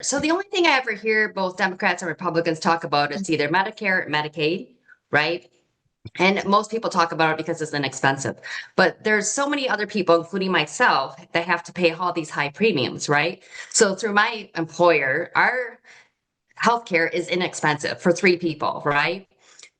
So the only thing I ever hear both Democrats and Republicans talk about is either Medicare or Medicaid, right? And most people talk about it because it's inexpensive. But there's so many other people, including myself, that have to pay all these high premiums, right? So through my employer, our healthcare is inexpensive for three people, right?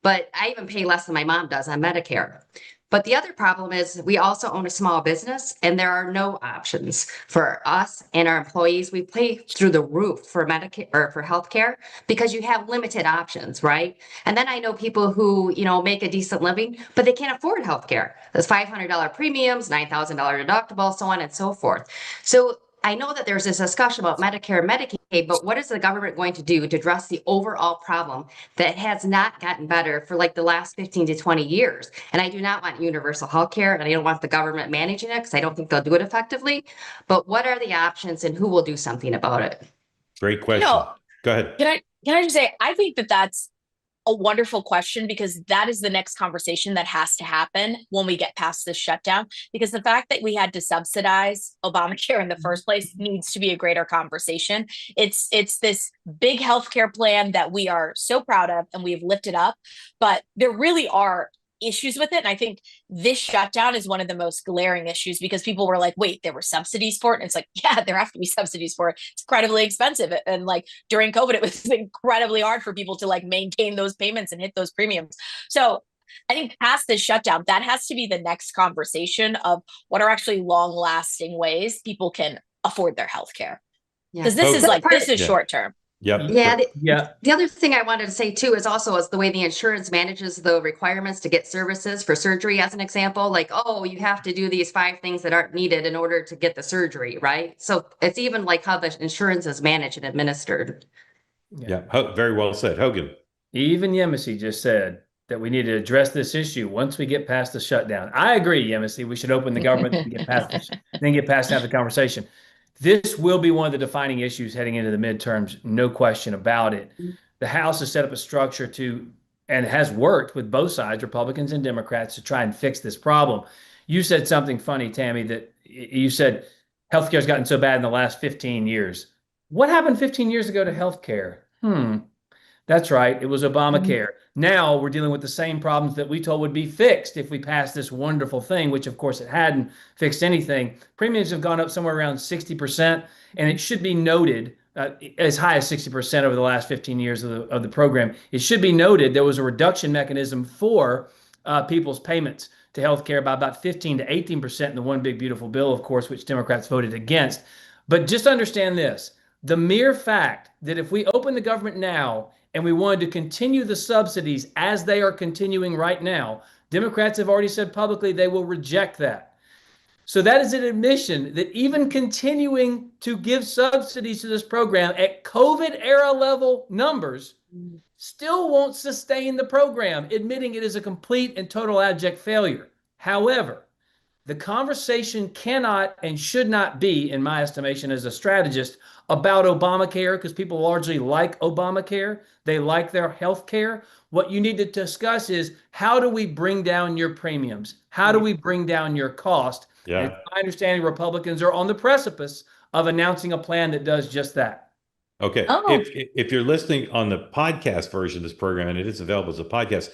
But I even pay less than my mom does on Medicare. But the other problem is we also own a small business and there are no options for us and our employees. We pay through the roof for Medicare or for healthcare because you have limited options, right? And then I know people who, make a decent living, but they can't afford healthcare. There's $500 premiums, $9,000 deductible, so on and so forth. So I know that there's this discussion about Medicare and Medicaid, but what is the government going to do to address the overall problem that has not gotten better for like the last 15 to 20 years? And I do not want universal health care, and I don't want the government managing it because I don't think they'll do it effectively. But what are the options and who will do something about it? Great question. Go ahead. Can I just say, I think that that's a wonderful question, because that is the next conversation that has to happen when we get past this shutdown, because the fact that we had to subsidize Obamacare in the first place needs to be a greater conversation. It's this big healthcare plan that we are so proud of and we've lifted up, but there really are issues with it. And I think this shutdown is one of the most glaring issues, because people were like, wait, there were subsidies for it. And it's like, yeah, there have to be subsidies for it. It's incredibly expensive. And like during COVID, it was incredibly hard for people to like maintain those payments and hit those premiums. So I think past this shutdown, that has to be the next conversation of what are actually long lasting ways people can afford their healthcare. Because this is short term. Yep. Yeah. The other thing I wanted to say too is the way the insurance manages the requirements to get services for surgery, as an example. Like, oh, you have to do these 5 things that aren't needed in order to get the surgery, right? So it's even like how the insurance is managed and administered. Yeah. Very well said. Hogan. Even Yemisi just said that we need to address this issue once we get past the shutdown. I agree, Yemisi. We should open the government and get past this, then get past and have the conversation. This will be one of the defining issues heading into the midterms, no question about it. The House has set up a structure and has worked with both sides, Republicans and Democrats, to try and fix this problem. You said something funny, Tammy, that you said healthcare has gotten so bad in the last 15 years. What happened 15 years ago to healthcare? That's right. It was Obamacare. Now we're dealing with the same problems that we told would be fixed if we passed this wonderful thing, which of course it hadn't fixed anything. Premiums have gone up somewhere around 60%, and it should be noted, as high as 60% over the last 15 years of the program. It should be noted there was a reduction mechanism for people's payments to healthcare by about 15 to 18% in the One Big Beautiful Bill, of course, which Democrats voted against. But just understand this, the mere fact that if we open the government now and we wanted to continue the subsidies as they are continuing right now, Democrats have already said publicly they will reject that. So that is an admission that even continuing to give subsidies to this program at COVID era level numbers still won't sustain the program, admitting it is a complete and total abject failure. However, the conversation cannot and should not be, in my estimation as a strategist, about Obamacare, because people largely like Obamacare. They like their health care. What you need to discuss is, how do we bring down your premiums? How do we bring down your cost? Yeah. And my understanding, Republicans are on the precipice of announcing a plan that does just that. Okay. If you're listening on the podcast version of this program, and it is available as a podcast,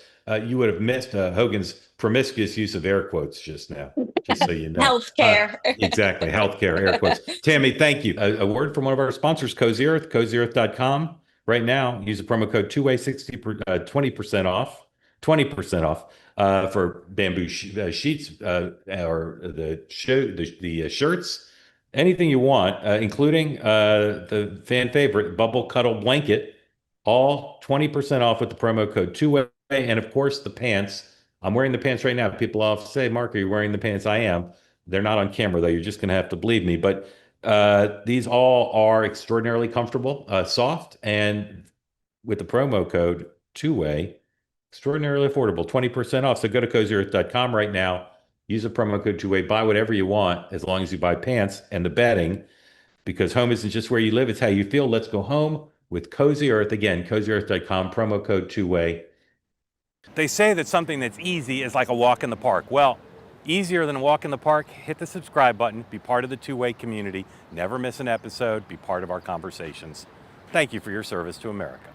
you would have missed Hogan's promiscuous use of air quotes just now, just so you know. Healthcare. Exactly. Healthcare, air quotes. Tammy, thank you. A word from one of our sponsors, Cozy Earth, cozyearth.com. Right now, use the promo code 20% off for bamboo sheets or the shirts, anything you want, including the fan favorite Bubble Cuddle Blanket, all 20% off with the promo code 2way. And of course, the pants. I'm wearing the pants right now. People often say, Mark, are you wearing the pants? I am. They're not on camera, though. You're just going to have to believe me. But these all are extraordinarily comfortable, soft, and with the promo code 2way, extraordinarily affordable, 20% off. So go to cozyearth.com right now. Use the promo code 2way. Buy whatever you want, as long as you buy pants and the bedding, because home isn't just where you live, it's how you feel. Let's go home with Cozy Earth. Again, cozyearth.com, promo code 2way. They say that something that's easy is like a walk in the park. Well, easier than a walk in the park, hit the subscribe button, be part of the 2way community, never miss an episode, be part of our conversations. Thank you for your service to America.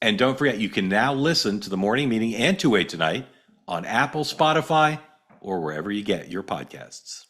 And don't forget, you can now listen to the morning meeting and 2 Tonight on Apple, Spotify, or wherever you get your podcasts.